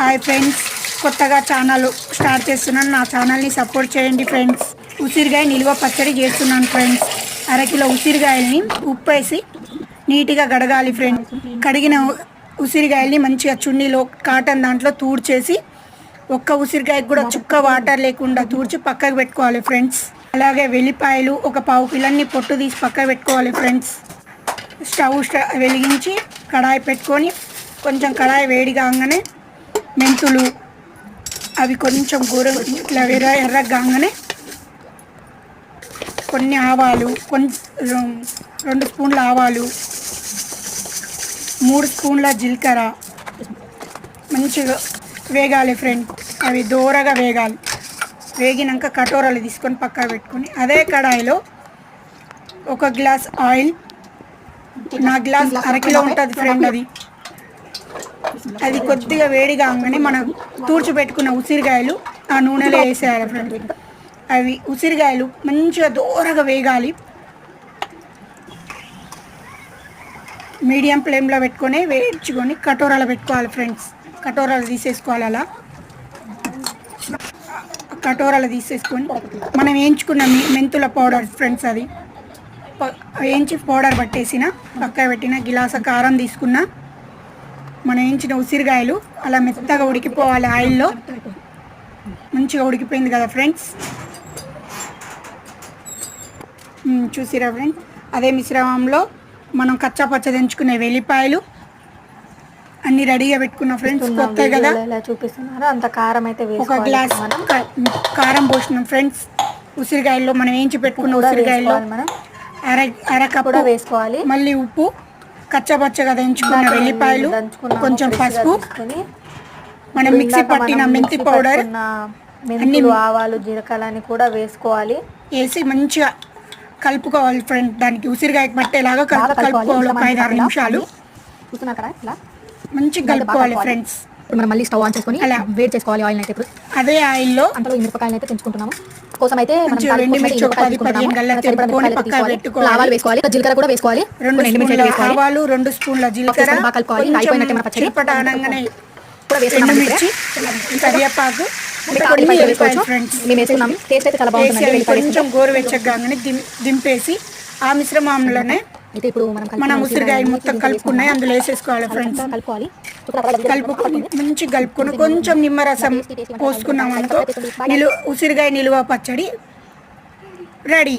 Hi friends, కొత్తగా channel start చేస్తున్నాను. నా ఛానల్ని సపోర్ట్ చేయండి ఫ్రెండ్స్. ఉసిరికాయ నిల్వ పచ్చడి చేస్తున్నాను ఫ్రెండ్స్. అరకిలో ఉసిరికాయల్ని ఉప్పు వేసి నీట్గా కడగాలి ఫ్రెండ్స్. కడిగిన ఉసిరికాయల్ని మంచిగా చున్నీలో కాటన్ దాంట్లో తూడ్చేసి ఒక్క ఉసిరికాయకు కూడా చుక్క వాటర్ లేకుండా తూడ్చి పక్కకు పెట్టుకోవాలి ఫ్రెండ్స్. అలాగే వెల్లిపాయలు ఒక పావు కిలోని పొట్టు తీసి పక్కకు పెట్టుకోవాలి ఫ్రెండ్స్. స్టవ్ వెలిగించి కడాయి పెట్టుకొని కొంచెం కడాయి వేడి కాగానే మెంతులు అవి కొంచెం ఇట్లా ఎర్రగా కాగానే కొన్ని ఆవాలు, 2 స్పూన్ల ఆవాలు, 3 స్పూన్ల జీలకర్ర మంచిగా వేగాలి ఫ్రెండ్. అవి దోరగా వేగాలి. వేగినాక కటోరాలు తీసుకొని పక్కన పెట్టుకొని అదే కడాయిలో 1 గ్లాస్ ఆయిల్, నా గ్లాస్ అరకిలో ఉంటుంది ఫ్రెండ్. అది కొద్దిగా వేడి కాగానే మనం తూర్చిపెట్టుకున్న ఉసిరికాయలు ఆ నూనెలో వేసేయాలి ఫ్రెండ్. అవి ఉసిరికాయలు మంచిగా దూరగా వేగాలి. మీడియం ఫ్లేమ్లో పెట్టుకొని వేయించుకొని కటోరాలు పెట్టుకోవాలి ఫ్రెండ్స్. కటోరాలు తీసేసుకోవాలి. అలా కటోరాలు తీసేసుకొని మనం వేయించుకున్న మెంతుల పౌడర్ ఫ్రెండ్స్, అది వేయించి పౌడర్ పట్టేసిన పక్క పెట్టిన గిలాస కారం తీసుకున్న మనం వేయించిన ఉసిరికాయలు అలా మెత్తగా ఉడికిపోవాలి ఆయిల్లో. మంచిగా ఉడికిపోయింది కదా ఫ్రెండ్స్, చూసిరా ఫ్రెండ్స్. అదే మిశ్రమంలో మనం కచ్చా పచ్చ దంచుకునే వెల్లిపాయలు అన్ని రెడీగా పెట్టుకున్నాం ఫ్రెండ్స్. కొత్త కదా చూపిస్తున్నారు. అంత కారం అయితే 1 గ్లాస్ కారం పోసినాం ఫ్రెండ్స్. ఉసిరికాయల్లో మనం వేయించి పెట్టుకున్న ఉసిరికాయల్లో అరకప్పు వేసుకోవాలి. మళ్ళీ ఉప్పు, కచ్చపచ్చగా దంచుకున్న వెల్లిపాయలు, కొంచెం పసుపు, మనం మిక్సీ పట్టిన మెంతి పౌడర్, అన్ని ఆవాలు, జీలకర్రని కూడా వేసుకోవాలి. వేసి మంచిగా కలుపుకోవాలి ఫ్రెండ్. దానికి ఉసిరికాయకి పట్టేలాగా కలుపుకోవాలి. 5-6 నిమిషాలు మంచిగా కలుపుకోవాలి ఫ్రెండ్స్. మనం మళ్ళీ స్టవ్ ఆన్ చేసుకొని అలా వేడి చేసుకోవాలి ఆయిల్ అయితే. అదే ఆయిల్లో అంతలో మిరపకాయలు అయితే తెంచుకుంటున్నాము. కోసం అయితే ఆవాలు వేసుకోవాలి, జీలకర్ర కూడా వేసుకోవాలి. 2 ఆవాలు, 2 స్పూన్ల జీలకర్ర కలుపుకోవాలి. అయిపోయినట్టే మన పచ్చడి కరివేపాకు కొంచెం గోరువెచ్చగానే దింపేసి ఆ మిశ్రమంలోనే మనం ఉసిరికాయ మొత్తం కలుపుకున్నాయి అందులో వేసేసుకోవాలి ఫ్రెండ్స్. కలుపుకొని మంచి కలుపుకొని కొంచెం నిమ్మరసం పోసుకున్నాం అనుకో ఉసిరికాయ నిలువ పచ్చడి రెడీ.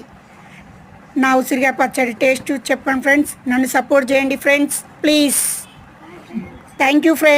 నా ఉసిరికాయ పచ్చడి టేస్ట్ చెప్పండి ఫ్రెండ్స్. నన్ను సపోర్ట్ చేయండి friends please. Thank you friends.